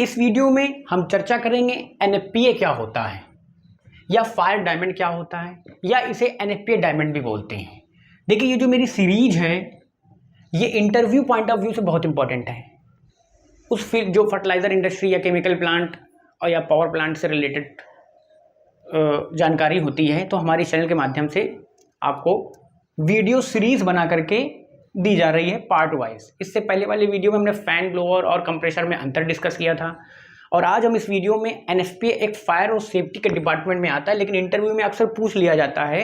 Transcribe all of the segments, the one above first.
इस वीडियो में हम चर्चा करेंगे एनएफपीए क्या होता है, या फायर डायमंड क्या होता है, या इसे एनएफपीए डायमंड भी बोलते हैं। देखिए, ये जो मेरी सीरीज है ये इंटरव्यू पॉइंट ऑफ व्यू से बहुत इंपॉर्टेंट है। उस फील्ड जो फर्टिलाइजर इंडस्ट्री या केमिकल प्लांट और या पावर प्लांट से रिलेटेड जानकारी होती है, तो हमारे चैनल के माध्यम से आपको वीडियो सीरीज बना करके दी जा रही है पार्ट वाइज। इससे पहले वाले वीडियो में हमने फैन ब्लोअर और कंप्रेसर में अंतर डिस्कस किया था, और आज हम इस वीडियो में एनएफपीए एक फायर और सेफ्टी के डिपार्टमेंट में आता है, लेकिन इंटरव्यू में अक्सर पूछ लिया जाता है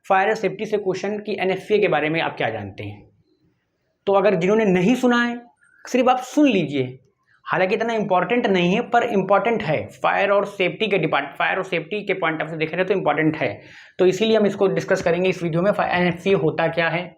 फायर और सेफ्टी से क्वेश्चन कि एनएफपीए के बारे में आप क्या जानते हैं। तो अगर जिन्होंने नहीं सुना है सिर्फ आप सुन लीजिए, हालांकि इतना इंपॉर्टेंट नहीं है पर इंपॉर्टेंट है। फायर और सेफ्टी के पॉइंट ऑफ व्यू देख रहे तो इंपॉर्टेंट है, तो इसीलिए हम इसको डिस्कस करेंगे इस वीडियो में। एनएफपीए होता क्या है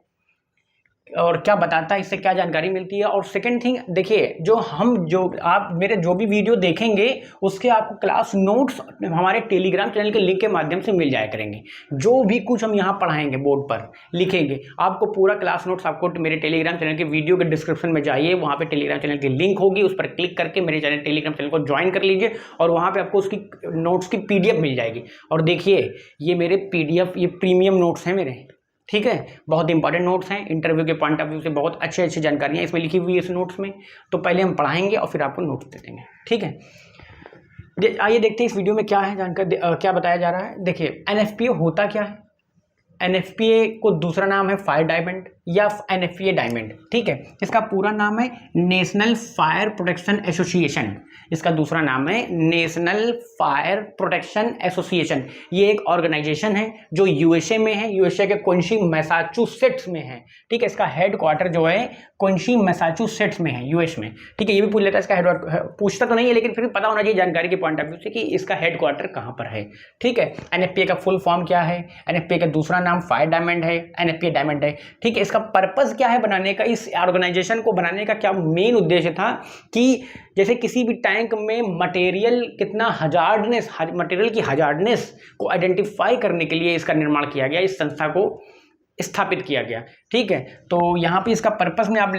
और क्या बताता है, इससे क्या जानकारी मिलती है। और सेकंड थिंग देखिए, जो आप मेरे जो भी वीडियो देखेंगे उसके आपको क्लास नोट्स हमारे टेलीग्राम चैनल के लिंक के माध्यम से मिल जाया करेंगे। जो भी कुछ हम यहाँ पढ़ाएंगे बोर्ड पर लिखेंगे, आपको पूरा क्लास नोट्स आपको मेरे टेलीग्राम चैनल के वीडियो के डिस्क्रिप्शन में जाइए, वहाँ पे टेलीग्राम चैनल की लिंक होगी, उस पर क्लिक करके मेरे टेलीग्राम चैनल को ज्वाइन कर लीजिए और वहाँ पर आपको उसकी नोट्स की PDF मिल जाएगी। और देखिए, ये मेरे PDF ये प्रीमियम नोट्स हैं मेरे, ठीक है, बहुत इंपॉर्टेंट नोट्स हैं। इंटरव्यू के पॉइंट ऑफ व्यू से बहुत अच्छी जानकारियां इसमें लिखी हुई है इस नोट्स में। तो पहले हम पढ़ाएंगे और फिर आपको नोट्स दे देंगे, ठीक है। आइए देखते हैं इस वीडियो में क्या है जानकारी, क्या बताया जा रहा है। देखिए, एनएफपीए होता क्या है। एनएफपीए को दूसरा नाम है फायर डायमंड या एनएफपीए डायमंड, ठीक है। इसका पूरा नाम है नेशनल फायर प्रोटेक्शन एसोसिएशन। इसका दूसरा नाम है नेशनल फायर प्रोटेक्शन एसोसिएशन। ये एक ऑर्गेनाइजेशन है जो यूएसए में है, यूएसए के क्विंसी मैसाचुसेट्स में है, ठीक है। इसका हेड क्वार्टर जो है क्विंसी मैसाचुसेट्स में है, यूएस में, ठीक है। ये भी पूछ लेता है इसका हेड, पूछता तो नहीं है लेकिन फिर पता होना चाहिए जानकारी के पॉइंट ऑफ व्यू से कि इसका हेड क्वार्टर कहाँ पर है, ठीक है। एनएफपीए का फुल फॉर्म क्या है, एनएफपीए का दूसरा नाम फायर डायमंड है, एनएफपीए डायमंड है, ठीक है। इसका पर्पस क्या है बनाने का, इस ऑर्गेनाइजेशन को बनाने का क्या मेन उद्देश्य था कि जैसे किसी भी टैंक में मटेरियल कितना हजार्डनेस, मटेरियल की हजार्डनेस को आइडेंटिफाई करने के लिए इसका निर्माण किया गया, इस संस्था को स्थापित किया गया, ठीक है। तो यहाँ पे इसका पर्पस में आप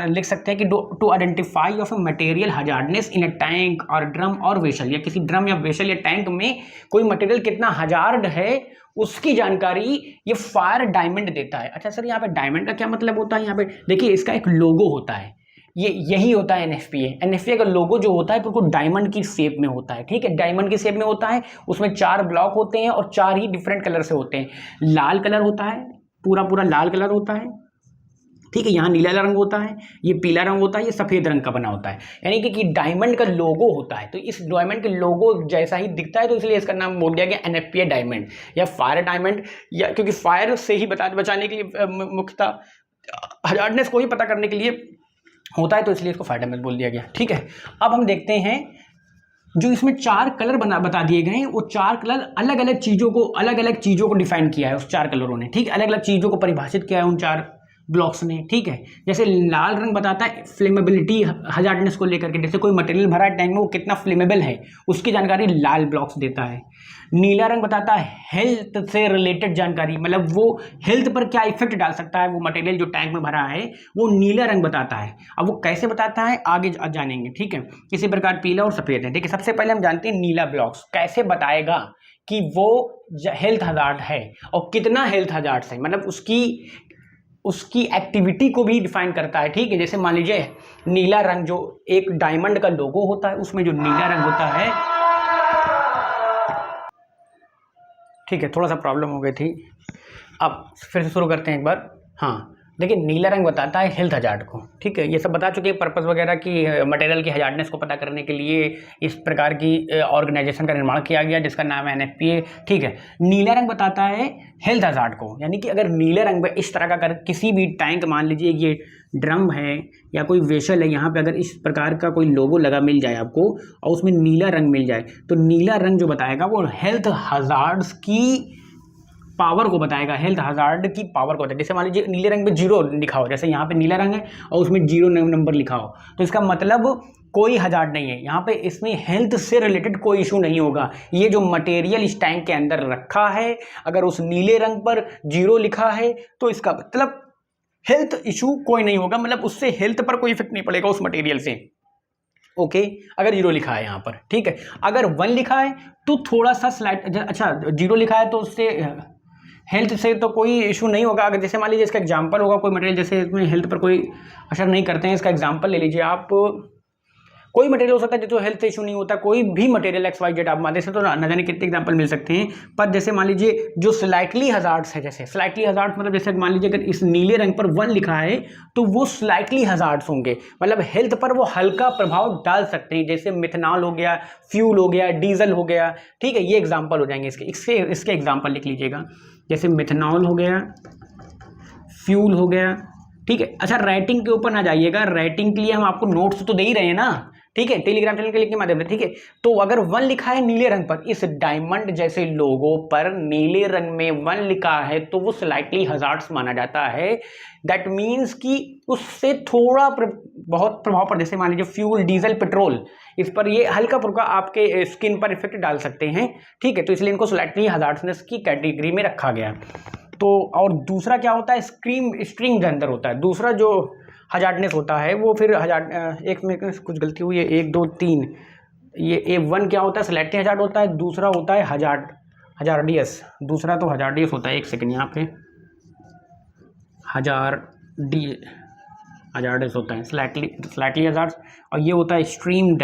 लिख सकते हैं कि to identify of material hazardness in a tank और ड्रम और वेसल, या किसी ड्रम या वेसल या टैंक में कोई मटेरियल कितना हजार्ड है उसकी जानकारी ये फायर डायमंड देता है। अच्छा सर, यहाँ पे डायमंड का क्या मतलब होता है। यहाँ पे देखिए, इसका एक लोगो होता है, यही होता है एनएफपीए। एनएफपीए का लोगो जो होता है बिल्कुल डायमंड की शेप में होता है, ठीक है। डायमंड की शेप में होता है, उसमें 4 ब्लॉक होते हैं और 4 ही डिफरेंट कलर से होते हैं। लाल कलर होता है, पूरा लाल कलर होता है, ठीक है। यहाँ नीला रंग होता है, ये पीला रंग होता है, ये सफेद रंग का बना होता है, यानी कि डायमंड का लोगो होता है। तो इस डायमंड के लोगो जैसा ही दिखता है, तो इसलिए इसका नाम बोल दिया गया एनएफपीए डायमंड या फायर डायमंड, या क्योंकि फायर से ही बचाने के लिए मुख्यतः हजार्डनेस को ही पता करने के लिए होता है, तो इसलिए इसको फायर डायमंड बोल दिया गया, ठीक है। अब हम देखते हैं जो इसमें 4 कलर बता दिए गए हैं, वो 4 कलर अलग अलग चीज़ों को डिफाइन किया है उस 4 कलरों ने, ठीक। अलग अलग चीज़ों को परिभाषित किया है उन 4 ब्लॉक्स ने, ठीक है। जैसे लाल रंग बताता है फ्लेमेबिलिटी, हजार्डनेस को लेकर के, जैसे कोई मटेरियल भरा है टैंक में वो कितना फ्लेमेबल है उसकी जानकारी लाल ब्लॉक्स देता है। नीला रंग बताता है हेल्थ से रिलेटेड जानकारी, मतलब वो हेल्थ पर क्या इफेक्ट डाल सकता है वो मटेरियल जो टैंक में भरा है, वो नीला रंग बताता है। अब वो कैसे बताता है आगे जानेंगे, ठीक है। इसी प्रकार पीला और सफेद है, ठीक है। सबसे पहले हम जानते हैं नीला ब्लॉक्स कैसे बताएगा कि वो हेल्थ हजार्ड है और कितना हेल्थ हजार्ड है, मतलब उसकी एक्टिविटी को भी डिफाइन करता है, ठीक है। जैसे मान लीजिए नीला रंग जो एक डायमंड का लोगो होता है, उसमें जो नीला रंग होता है, ठीक है। थोड़ा सा प्रॉब्लम हो गई थी, अब फिर से शुरू करते हैं एक बार। हाँ, देखिए, नीला रंग बताता है हेल्थ हजार्ड को, ठीक है। ये सब बता चुके हैं पर्पस वगैरह की, मटेरियल की हजार्डनेस को पता करने के लिए इस प्रकार की ऑर्गेनाइजेशन का निर्माण किया गया जिसका नाम है एनएफपीए, ठीक है। नीला रंग बताता है हेल्थ हजार्ड को, यानी कि अगर नीले रंग में इस तरह का किसी भी टैंक, मान लीजिए ये ड्रम है या कोई वेसल है, यहाँ पे अगर इस प्रकार का कोई लोगो लगा मिल जाए आपको और उसमें नीला रंग मिल जाए, तो नीला रंग जो बताएगा वो हेल्थ हजार्ड्स की पावर को बताएगा, हेल्थ हजार्ड की पावर को बताएगा। जैसे मान लीजिए नीले रंग पे 0 लिखा हो, जैसे यहाँ पे नीला रंग है और उसमें 0 नंबर लिखा हो, तो इसका मतलब कोई हजार्ड नहीं है यहाँ पे, इसमें हेल्थ से रिलेटेड कोई इशू नहीं होगा। ये जो मटेरियल इस टैंक के अंदर रखा है, अगर उस नीले रंग पर 0 लिखा है तो इसका मतलब हेल्थ इशू कोई नहीं होगा, मतलब उससे हेल्थ पर कोई इफेक्ट नहीं पड़ेगा उस मटेरियल से। ओके अगर 0 लिखा है यहाँ पर, ठीक है। अगर 1 लिखा है तो थोड़ा सा स्लाइड, अच्छा 0 लिखा है तो उससे हेल्थ से तो कोई इशू नहीं होगा। अगर जैसे मान लीजिए इसका एग्जांपल होगा कोई मटेरियल, जैसे इसमें हेल्थ पर कोई असर नहीं करते हैं, इसका एग्जांपल ले लीजिए आप, कोई मटेरियल हो सकता है जो हेल्थ इशू नहीं होता, कोई भी मटेरियल XYZ आप मान लीजिए, तो न जाने कितने एग्जांपल मिल सकते हैं। पर जैसे मान लीजिए जो स्लाइटली हजार्ड्स है, जैसे स्लाइटली हजार्ड्स मतलब जैसे मान लीजिए अगर इस नीले रंग पर 1 लिखा है तो वो स्लाइटली हजार्ड्स होंगे, मतलब हेल्थ पर वो हल्का प्रभाव डाल सकते हैं, जैसे मिथनॉल हो गया, फ्यूल हो गया, डीजल हो गया, ठीक है। ये एग्जाम्पल हो जाएंगे इसके एग्जाम्पल लिख लीजिएगा, जैसे मिथनॉल हो गया, फ्यूल हो गया, ठीक है। अच्छा राइटिंग के ऊपर ना जाइएगा, राइटिंग के लिए हम आपको नोट्स तो दे ही रहे हैं ना, ठीक है, टेलीग्राम चैनल के लिंक के माध्यम से, ठीक है। तो अगर 1 लिखा है नीले रंग पर, इस डायमंड जैसे लोगो पर नीले रंग में 1 लिखा है तो वो स्लाइटली हजार्ड्स माना जाता है। दैट मीन्स कि उससे थोड़ा बहुत प्रभाव पर, जैसे मान लीजिए फ्यूल, डीजल, पेट्रोल, इस पर ये हल्का फुल्का आपके स्किन पर इफेक्ट डाल सकते हैं, ठीक है। तो इसलिए इनको स्लाइटली हजार्ड्सनेस की कैटेगरी में रखा गया। तो और दूसरा क्या होता है, स्ट्रिंग डेंजर होता है। दूसरा जो हजार्डनेस होता है वो फिर एक में कुछ गलती हुई है, 1 2 3, ये A1 क्या होता है, स्लाइटली हजार्ड होता है। दूसरा होता है हजार्डियस, दूसरा तो हजार्डियस होता है, एक सेकंड यहाँ पे हजार्डियस होता है, स्लाइटली हजार्ड, और ये होता है एक्सट्रीम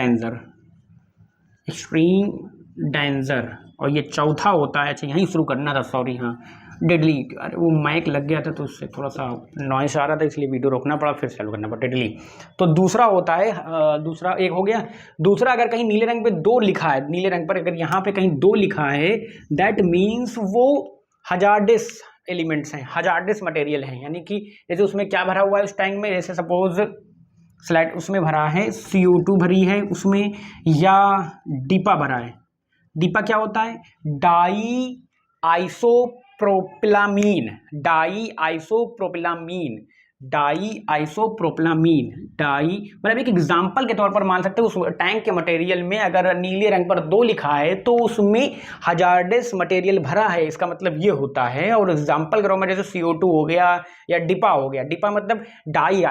डेंजर, और ये चौथा होता है, अच्छा यहीं शुरू करना था, सॉरी, हाँ डेडली। अरे वो माइक लग गया था तो उससे थोड़ा सा नॉइस आ रहा था, इसलिए वीडियो रोकना पड़ा, फिर चालू करना पड़ा, डेडली। तो दूसरा होता है, दूसरा एक हो गया। दूसरा अगर कहीं नीले रंग पे 2 लिखा है, नीले रंग पर अगर यहाँ पे कहीं 2 लिखा है, दैट मीन्स वो हजार्डस एलिमेंट्स हैं, हजार्डस मटेरियल हैं, यानी कि जैसे उसमें क्या भरा हुआ है उस टैंक में, जैसे सपोज स्लाइड उसमें भरा है CO2 भरी है उसमें, या डीपा भरा है। डीपा क्या होता है, डाई आइसोप्रोपिलामीन, मतलब एक एग्जाम्पल के तौर पर मान सकते हैं उस टैंक के मटेरियल में अगर नीले रंग पर 2 लिखा है तो उसमें हजार्डस मटेरियल भरा है, इसका मतलब ये होता है। और एग्जाम्पल के तौर में जैसे CO2 हो गया या डिपा हो गया, डिपा मतलब डाई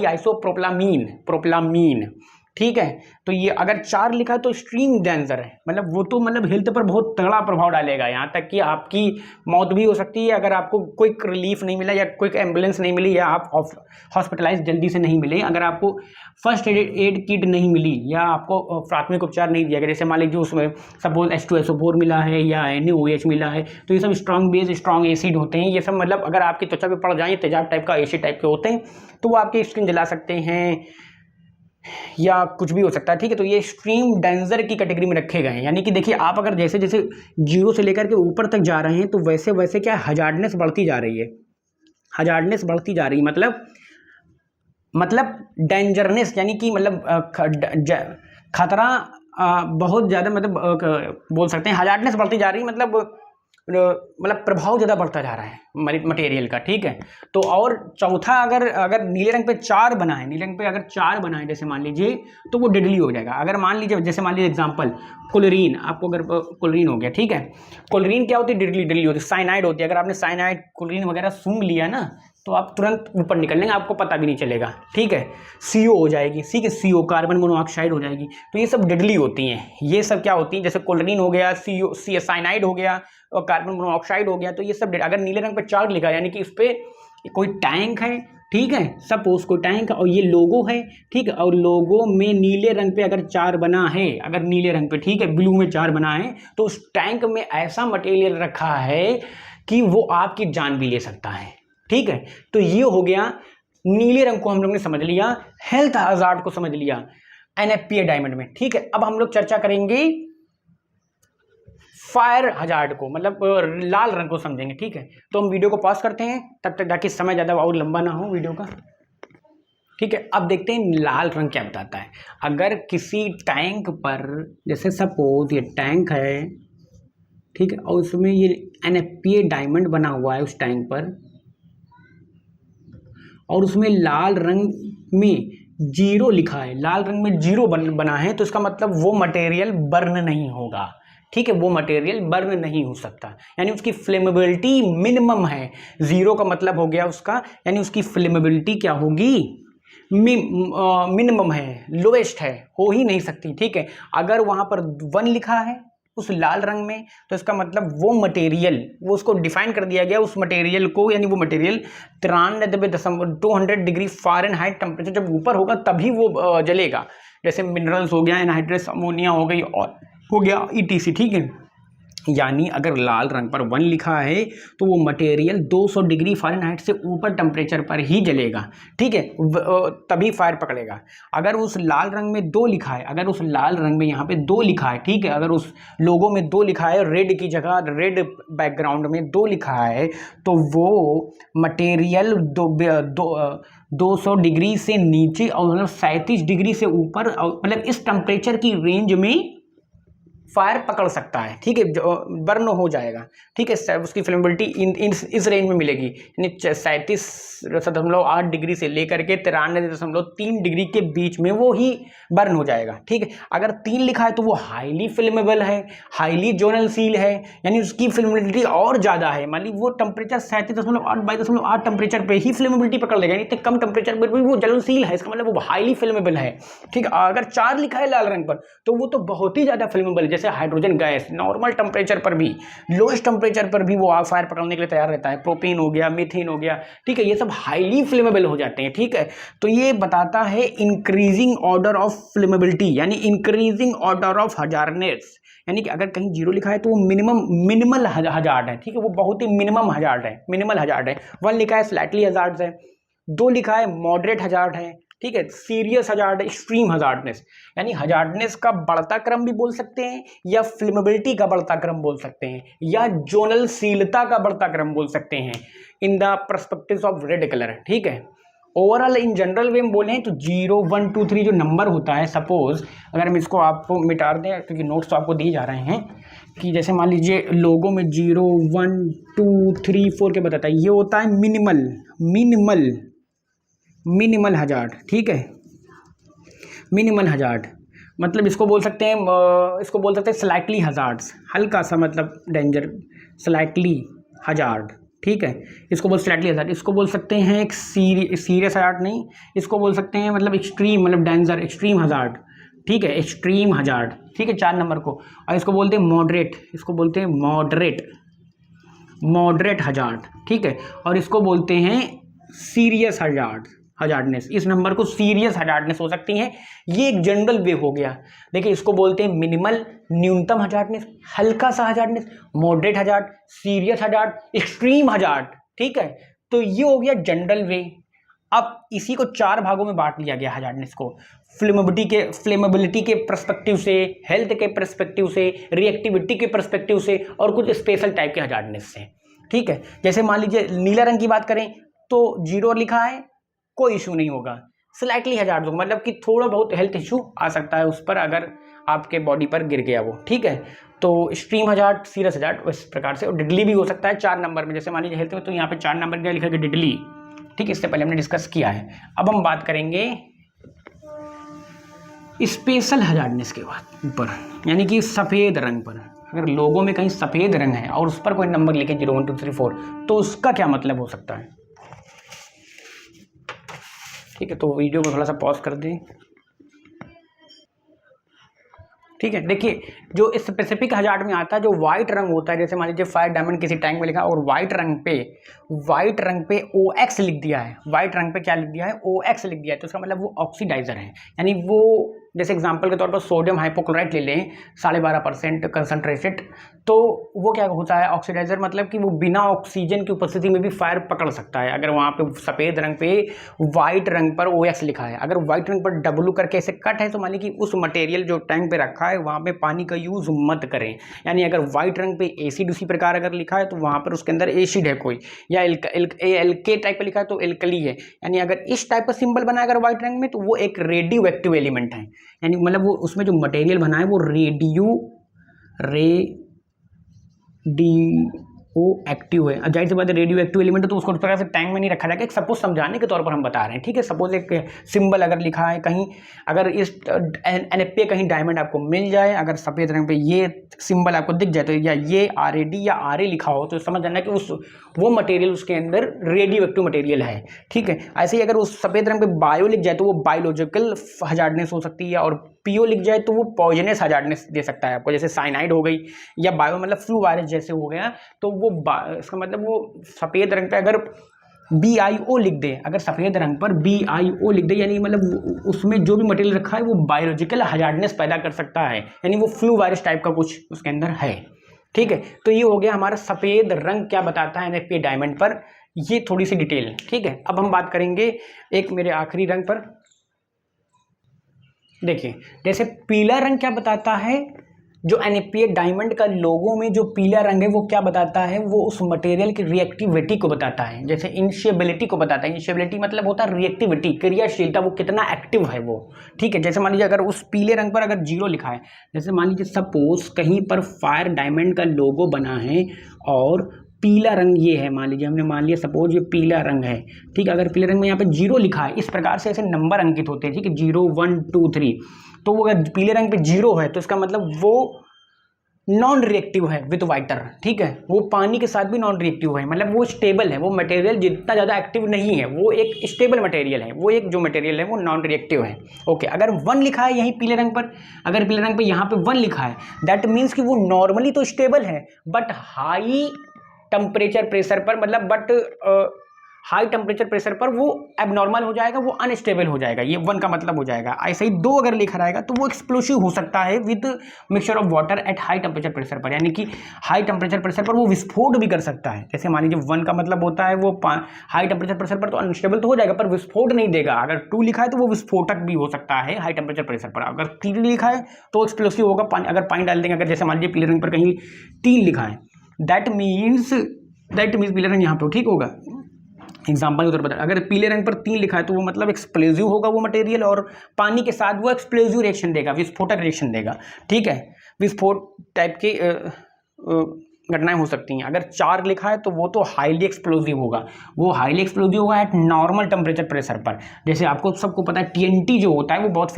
आइसोप्रोपिलामीन, ठीक है। तो ये अगर 4 लिखा है तो एक्सट्रीम डेंजर है, मतलब वो तो मतलब हेल्थ पर बहुत तगड़ा प्रभाव डालेगा, यहाँ तक कि आपकी मौत भी हो सकती है अगर आपको क्विक रिलीफ नहीं मिला, या क्विक एम्बुलेंस नहीं मिली, या आप हॉस्पिटलाइज जल्दी से नहीं मिले, अगर आपको फर्स्ट एड किट नहीं मिली, या आपको प्राथमिक उपचार नहीं दिया गया। जैसे मान लीजिए उसमें सपोज H2SO4 मिला है या NaOH मिला है, तो ये सब स्ट्रॉन्ग बेस, स्ट्रॉन्ग एसिड होते हैं, ये सब मतलब अगर आपकी त्वचा पे पड़ जाए, तेजाब टाइप का, एसिड टाइप के होते हैं, तो वो आपकी स्किन जला सकते हैं या कुछ भी हो सकता है, ठीक है। तो ये एक्सट्रीम डेंजर की कैटेगरी में रखे गए हैं, यानी कि देखिए आप अगर जैसे जैसे 0 से लेकर के ऊपर तक जा रहे हैं तो वैसे वैसे क्या हजार्डनेस बढ़ती जा रही है, हजार्डनेस बढ़ती जा रही है, मतलब डेंजरनेस, यानी कि मतलब खतरा बहुत ज़्यादा, मतलब बोल सकते हैं हजार्डनेस बढ़ती जा रही है, मतलब प्रभाव ज़्यादा बढ़ता जा रहा है मटेरियल का, ठीक है। तो और चौथा अगर नीले रंग पे 4 बना है, नीले रंग पे अगर 4 बना है जैसे मान लीजिए, तो वो डेडली हो जाएगा। अगर मान लीजिए जैसे मान लीजिए एग्जांपल क्लोरीन, आपको अगर क्लोरीन हो गया, ठीक है, क्लोरीन क्या होती है, डेडली होती है। साइनाइड होती है, अगर आपने साइनाइड क्लोरीन वगैरह सूंघ लिया ना तो आप तुरंत ऊपर निकल लेंगे, आपको पता भी नहीं चलेगा, ठीक है। CO हो जाएगी, ठीक है, CO कार्बन मोनोऑक्साइड हो जाएगी, तो ये सब डेडली होती हैं। ये सब क्या होती हैं, जैसे क्लोरीन हो गया, साइनाइड हो गया और कार्बन मोनोऑक्साइड हो गया, तो ये सब अगर नीले रंग पे 4 लिखा है, यानी कि इस पर कोई टैंक है, ठीक है, सपोज कोई टैंक और ये लोगो है, ठीक है, और लोगो में नीले रंग पे अगर 4 बना है, अगर नीले रंग पे, ठीक है, ब्लू में 4 बना है, तो उस टैंक में ऐसा मटेरियल रखा है कि वो आपकी जान भी ले सकता है, ठीक है। तो ये हो गया नीले रंग को हम लोग ने समझ लिया, हेल्थ हजार्ड को समझ लिया NFPA डायमंड में, ठीक है। अब हम लोग चर्चा करेंगे फायर हजार्ड को, मतलब लाल रंग को समझेंगे, ठीक है। तो हम वीडियो को पॉज करते हैं तब तक, ताकि समय ज़्यादा और लंबा ना हो वीडियो का, ठीक है। अब देखते हैं लाल रंग क्या बताता है। अगर किसी टैंक पर, जैसे सपोज ये टैंक है, ठीक है, और उसमें ये NFPA डायमंड बना हुआ है उस टैंक पर, और उसमें लाल रंग में 0 लिखा है, लाल रंग में 0 बना है, तो इसका मतलब वो मटेरियल बर्न नहीं होगा, ठीक है, वो मटेरियल बर्न नहीं हो सकता, यानी उसकी फ्लेमेबिलिटी मिनिमम है। 0 का मतलब हो गया उसका, यानी उसकी फ्लेमेबिलिटी क्या होगी, मिनिमम है, लोएस्ट है, हो ही नहीं सकती, ठीक है। अगर वहाँ पर 1 लिखा है उस लाल रंग में, तो इसका मतलब वो मटेरियल, वो उसको डिफाइन कर दिया गया उस मटेरियल को, यानी वो मटेरियल 93.200 डिग्री फ़ारेनहाइट टेम्परेचर जब ऊपर होगा तभी वो जलेगा। जैसे मिनरल्स हो गया, एनहाइड्रस अमोनिया हो गई और हो गया ETC, ठीक है। यानी अगर लाल रंग पर 1 लिखा है तो वो मटेरियल 200 डिग्री फ़ारेनहाइट से ऊपर टेम्परेचर पर ही जलेगा, ठीक है, तभी फायर पकड़ेगा। अगर उस लाल रंग में 2 लिखा है, अगर उस लाल रंग में यहाँ पे 2 लिखा है, ठीक है, अगर उस लोगो में 2 लिखा है, रेड की जगह रेड बैकग्राउंड में 2 लिखा है, तो वो मटेरियल 200 डिग्री से नीचे और मतलब 37 डिग्री से ऊपर, मतलब इस टेम्परेचर की रेंज में फायर पकड़ सकता है, ठीक है, बर्न हो जाएगा, ठीक है। उसकी फ्लेमेबिलिटी इस रेंज में मिलेगी, यानी 37.8 डिग्री से लेकर के 93.3 डिग्री के बीच में वो ही बर्न हो जाएगा, ठीक है। अगर 3 लिखा है तो वो हाईली फ्लेमेबल है, हाईली जोनलशील है, यानी उसकी फ्लेमेबिलिटी और ज़्यादा है। मान ली वो टेम्परेचर 37.8 22.8 टेम्परेचर पर ही फ्लेमेबिलिटी पकड़ लेगा, यानी इतने कम टेम्परेचर पर भी वो ज्वलनशील है, इसका मतलब वो हाईली फ्लेमेबल है, ठीक है। अगर 4 लिखा है लाल रंग पर तो वो तो बहुत ही ज़्यादा फ्लेमेबल है, जैसे हाइड्रोजन गैस नॉर्मल टेम्परेचर पर भी, लोएस्ट टेम्परेचर पर भी वो फायर पकड़ने के लिए तैयार रहता है। प्रोपेन हो गया, मीथेन हो गया, ठीक है, ये सब हाईली फ्लेमेबल हो जाते हैं, ठीक है। तो ये बताता है इंक्रीजिंग ऑर्डर ऑफ फ्लेमेबिलिटी, यानी इंक्रीजिंग ऑर्डर ऑफ हजार्डनेस, यानी कि अगर कहीं 0 लिखा है तो वो मिनिमल हजार्ड है, ठीक है, वो बहुत ही मिनिमम हजार्ड है, मिनिमल हजार्ड है। 1 लिखा है स्लाइटली हजार्ड है, 2 लिखा है मॉडरेट हजार्ड है, ठीक है, सीरियस हजार्ड, एक्सट्रीम हजार्डनेस, यानी हजार्डनेस का बढ़ता क्रम भी बोल सकते हैं, या फ्लेमेबिलिटी का बढ़ता क्रम बोल सकते हैं, या जोनलशीलता का बढ़ता क्रम बोल सकते हैं, in the perspective of red colour, ठीक है। ओवरऑल इन जनरल वे में बोलें तो 0 1 2 3 जो नंबर होता है, सपोज अगर हम इसको आपको मिटा दें, क्योंकि नोट्स तो आपको दिए जा रहे हैं, कि जैसे मान लीजिए लोगों में 0 1 2 3 4 के बताता है, ये होता है मिनिमल हजार्ड, ठीक है, मिनिमल हजार्ड, मतलब इसको बोल सकते हैं स्लाइटली हजार्ड्स, हल्का सा मतलब डेंजर, स्लाइटली हजार्ड, ठीक है, इसको बोल स्लाइटली हजार्ड। इसको बोल सकते हैं एक सीरियस हजार्ड नहीं, इसको बोल सकते हैं मतलब एक्सट्रीम, मतलब डेंजर, एक्सट्रीम हजार्ड, ठीक है, एक्सट्रीम हजार्ड, ठीक है, 4 नंबर को। और इसको बोलते हैं मॉडरेट, इसको बोलते हैं मॉडरेट हजार्ड, ठीक है। और इसको बोलते हैं सीरियस हजार्डनेस, इस नंबर को सीरियस हजार्डनेस हो सकती है। ये एक जनरल वे हो गया। देखिए इसको बोलते हैं मिनिमल, न्यूनतम हजार्डनेस, हल्का सा hazardness, moderate hazard, serious hazard, extreme hazard, ठीक है। तो ये हो गया जनरल वे। अब इसी को 4 भागों में बांट लिया गया हजार्डनेस को, फ्लेमेबिलिटी के पर्सपेक्टिव से, हेल्थ के पर्सपेक्टिव से, रिएक्टिविटी के पर्सपेक्टिव से, और कुछ स्पेशल टाइप के हजार्डनेस से, ठीक है। जैसे मान लीजिए नीला रंग की बात करें तो 0 लिखा है, कोई इशू नहीं होगा, स्लाइटली हजार्ड होगा, मतलब कि थोड़ा बहुत हेल्थ इशू आ सकता है उस पर अगर आपके बॉडी पर गिर गया वो, ठीक है। तो एक्सट्रीम हजार्ड, सीरियस हजार्ड, इस प्रकार से। और डिडली भी हो सकता है 4 नंबर में, जैसे मान लीजिए हेल्थ में तो यहाँ पे 4 नंबर क्या लिखा है, डिडली, ठीक है, इससे पहले हमने डिस्कस किया है। अब हम बात करेंगे स्पेशल हजार्डनेस के बाद ऊपर, यानी कि सफ़ेद रंग पर। अगर लोगों में कहीं सफ़ेद रंग है और उस पर कोई नंबर लिखे 0 1 2 3 4, तो उसका क्या मतलब हो सकता है, ठीक है। तो वीडियो को थोड़ा सा पॉज कर दें, ठीक है। देखिए जो स्पेसिफिक हजार्ड में आता है, जो वाइट रंग होता है, जैसे मान लीजिए फायर डायमंड किसी टैंक में लिखा और वाइट रंग पे OX लिख दिया है, वाइट रंग पे क्या लिख दिया है, OX लिख दिया है, तो इसका मतलब वो ऑक्सीडाइजर है। यानी वो जैसे एग्जांपल के तौर पर सोडियम हाइपोक्लोराइट ले लें 12.5% कंसनट्रेटेड, तो वो क्या होता है ऑक्सीडाइजर, मतलब कि वो बिना ऑक्सीजन की उपस्थिति में भी फायर पकड़ सकता है। अगर वहाँ पे सफ़ेद रंग पे वाइट रंग पर OX लिखा है, अगर वाइट रंग पर W करके ऐसे कट है, तो मान लीजिए कि उस मटेरियल जो टैंक पे रखा है वहाँ पे पानी का यूज़ मत करें। यानी अगर वाइट रंग पे एसिड उसी प्रकार अगर लिखा है तो वहाँ पर उसके अंदर एसिड है कोई, या एल्के टाइप पर लिखा है तो एल्कली है। यानी अगर इस टाइप का सिंबल बना अगर वाइट रंग में, तो वो एक रेडियो एक्टिव एलिमेंट है, यानी मतलब वो उसमें जो मटेरियल बना है वो वो एक्टिव है। अब जाहिर सी बात है रेडियो एक्टिव एलिमेंट है तो उसको उस प्रकार से टैंक में नहीं रखा जाएगा। एक सपोज समझाने के तौर पर हम बता रहे हैं, ठीक है। सपोज एक सिंबल अगर लिखा है कहीं, अगर इस NFP कहीं डायमंड आपको मिल जाए, अगर सफ़ेद रंग पे ये सिंबल आपको दिख जाए तो या ये RAD या RA लिखा हो तो समझ जाना कि वो मटेरियल उसके अंदर रेडियो एक्टिव मटेरियल है, ठीक है। ऐसे ही अगर उस सफ़ेद रंग पे बायो लिख जाए तो वो बायोलॉजिकल हजार्डनेस हो सकती है, और PO लिख जाए तो वो पॉइजनस हजार्डनेस दे सकता है आपको, जैसे साइनाइड हो गई या बायो मतलब फ्लू वायरस जैसे हो गया। तो वो इसका मतलब वो सफ़ेद रंग पे अगर BIO लिख दे, अगर सफ़ेद रंग पर BIO लिख दे यानी मतलब उसमें जो भी मटेरियल रखा है वो बायोलॉजिकल हजार्डनेस पैदा कर सकता है, यानी वो फ्लू वायरस टाइप का कुछ उसके अंदर है, ठीक है। तो ये हो गया हमारा सफ़ेद रंग क्या बताता है NFP डायमंड पर, ये थोड़ी सी डिटेल, ठीक है। अब हम बात करेंगे एक मेरे आखिरी रंग पर। देखिए जैसे पीला रंग क्या बताता है, जो NFP डायमंड का लोगों में जो पीला रंग है वो क्या बताता है, वो उस मटेरियल की रिएक्टिविटी को बताता है। जैसे इंशिएबिलिटी को बताता है, इंशिएबिलिटी मतलब होता है रिएक्टिविटी, क्रियाशीलता, वो कितना एक्टिव है वो, ठीक है। जैसे मान लीजिए अगर उस पीले रंग पर अगर 0 लिखा है, जैसे मान लीजिए सपोज कहीं पर फायर डायमंड का लोगो बना है और पीला रंग ये है, मान लीजिए हमने मान लिया सपोज ये पीला रंग है, ठीक है। अगर पीले रंग में यहाँ पे 0 लिखा है, इस प्रकार से ऐसे नंबर अंकित होते हैं, ठीक है, 0 1 2 3, तो वो अगर पीले रंग पे 0 है तो इसका मतलब वो नॉन रिएक्टिव है विद वाइटर, ठीक है। वो पानी के साथ भी नॉन रिएक्टिव है, मतलब वो स्टेबल है, वो मटेरियल जितना ज़्यादा एक्टिव नहीं है, वो एक स्टेबल मटेरियल है, वो एक जो मटेरियल है वो नॉन रिएक्टिव है, ओके। अगर 1 लिखा है यहीं पीले रंग पर, अगर पीले रंग पर यहाँ पे 1 लिखा है, दैट मीन्स कि वो नॉर्मली तो स्टेबल है बट हाई टेम्परेचर प्रेशर पर, मतलब बट हाई टेम्परेचर प्रेशर पर वो एबनॉर्मल हो जाएगा, वो अनस्टेबल हो जाएगा, ये 1 का मतलब हो जाएगा। ऐसे ही 2 अगर लिखा रहेगा तो वो एक्सप्लोसिव हो सकता है with mixture of water at high temperature pressure पर, यानी कि हाई टेम्परेचर प्रेशर पर वो विस्फोट भी कर सकता है। जैसे मान लीजिए 1 का मतलब होता है वो हाई टेम्परेचर प्रेशर पर तो अनस्टेबल तो हो जाएगा पर विस्फोट नहीं देगा। अगर 2 लिखा है तो वो विस्फोटक भी हो सकता है हाई टेम्परेचर प्रेशर पर। अगर 3 लिखा है तो एक्सप्लोसिव होगा, अगर पानी डाल देंगे, अगर जैसे मान लीजिए पीले रंग पर कहीं 3 लिखा है, दैट मीन्स पीले रंग यहाँ पे ठीक होगा। एग्जाम्पल के तौर पर अगर पीले रंग पर 3 लिखा है तो वो मतलब एक्सप्लोजिव होगा वो मटेरियल, और पानी के साथ वो एक्सप्लोजिव रिएक्शन देगा, विस्फोटक रिएक्शन देगा, ठीक है। विस्फोट टाइप की घटनाएं हो सकती हैं। अगर 4 लिखा है तो वो तो हाईली एक्सप्लोजिव होगा, वो हाईली एक्सप्लोजिव होगा एट नॉर्मल टेम्परेचर प्रेशर पर। जैसे आपको सबको पता है TNT जो होता है वो बहुत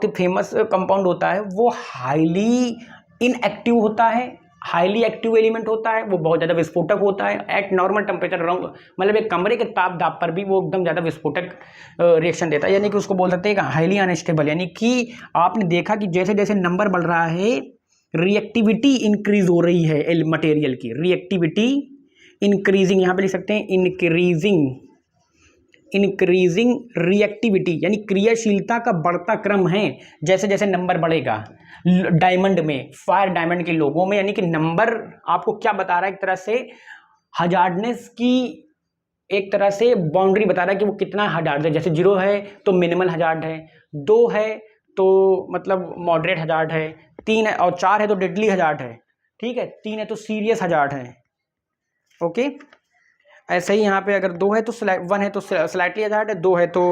फेमस कंपाउंड होता है, वो हाईली इनएक्टिव होता है, हाईली एक्टिव एलिमेंट होता है, वो बहुत ज़्यादा विस्फोटक होता है एट नॉर्मल टेम्परेचर, मतलब एक कमरे के दाब पर भी वो एकदम ज़्यादा विस्फोटक रिएक्शन देता है, यानी कि उसको बोल सकते हैं हाईली अनस्टेबल। यानी कि आपने देखा कि जैसे जैसे नंबर बढ़ रहा है रिएक्टिविटी इंक्रीज हो रही है मटेरियल की, रिएक्टिविटी इंक्रीजिंग, यहाँ पे लिख सकते हैं इंक्रीजिंग रिएक्टिविटी, यानी क्रियाशीलता का बढ़ता क्रम है जैसे जैसे नंबर बढ़ेगा डायमंड में, फायर डायमंड के लोगों में। यानी कि नंबर आपको क्या बता रहा है, एक तरह से हजार्डनेस की एक तरह से बाउंड्री बता रहा है कि वो कितना हजार्ड है। जैसे 0 है तो मिनिमल हजार्ड है, 2 है तो मतलब मॉडरेट हजार्ड है, 3 है और 4 है तो डेडली हजार्ड है, ठीक है, 3 है तो सीरियस हजार्ड है, ओके। ऐसे ही यहाँ पे अगर 2 है तो 1 है तो स्लाइटली हजार्ड है, 2 है तो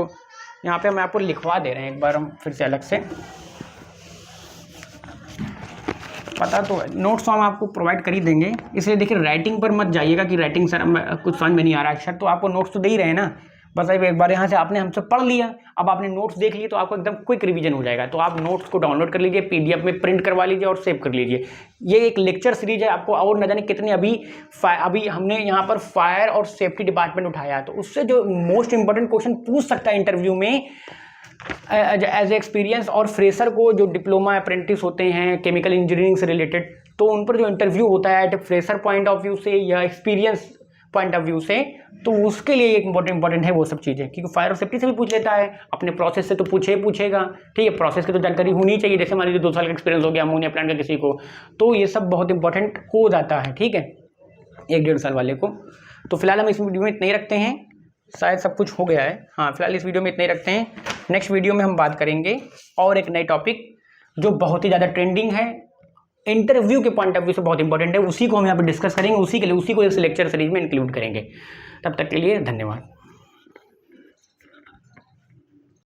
यहाँ पे हम आपको लिखवा दे रहे हैं एक बार हम फिर से अलग से, पता तो नोट्स तो हम आपको प्रोवाइड कर ही देंगे, इसलिए देखिए राइटिंग पर मत जाइएगा कि राइटिंग सर कुछ समझ में नहीं आ रहा है। अक्षर तो आपको नोट्स तो दे ही रहे हैं ना, बस एक बार यहाँ से आपने हमसे पढ़ लिया, अब आपने नोट्स देख लिए तो आपको एकदम क्विक रिवीजन हो जाएगा। तो आप नोट्स को डाउनलोड कर लीजिए, PDF में प्रिंट करवा लीजिए और सेव कर लीजिए। ये एक लेक्चर सीरीज है, आपको और न जाने कितने अभी हमने यहाँ पर फायर और सेफ्टी डिपार्टमेंट उठाया, तो उससे जो मोस्ट इंपॉर्टेंट क्वेश्चन पूछ सकता है इंटरव्यू में एज एक्सपीरियंस और फ्रेशर को, जो डिप्लोमा अप्रेंटिस होते हैं केमिकल इंजीनियरिंग से रिलेटेड, तो उन पर जो इंटरव्यू होता है at fresher point of view से या एक्सपीरियंस पॉइंट ऑफ व्यू से, तो उसके लिए एक इंपॉर्टेंट है वो सब चीज़ें, क्योंकि फायर और सेफ्टी से भी पूछ लेता है, अपने प्रोसेस से तो पूछेगा, ठीक है, प्रोसेस की तो जानकारी होनी चाहिए। जैसे मान लीजिए 2 साल का एक्सपीरियंस हो गया अमोनिया प्लांट का किसी को, तो ये सब बहुत इंपॉर्टेंट हो जाता है, ठीक है, 1-1.5 साल वाले को। तो फिलहाल हम इस वीडियो में इतना ही रखते हैं, शायद सब कुछ हो गया है, हाँ फिलहाल इस वीडियो में इतना ही रखते हैं। नेक्स्ट वीडियो में हम बात करेंगे और एक नए टॉपिक जो बहुत ही ज़्यादा ट्रेंडिंग है, इंटरव्यू के पॉइंट ऑफ व्यू से बहुत इंपॉर्टेंट है, उसी को हम यहाँ पे डिस्कस करेंगे, उसी को इस लेक्चर सीरीज में इंक्लूड करेंगे। तब तक के लिए धन्यवाद।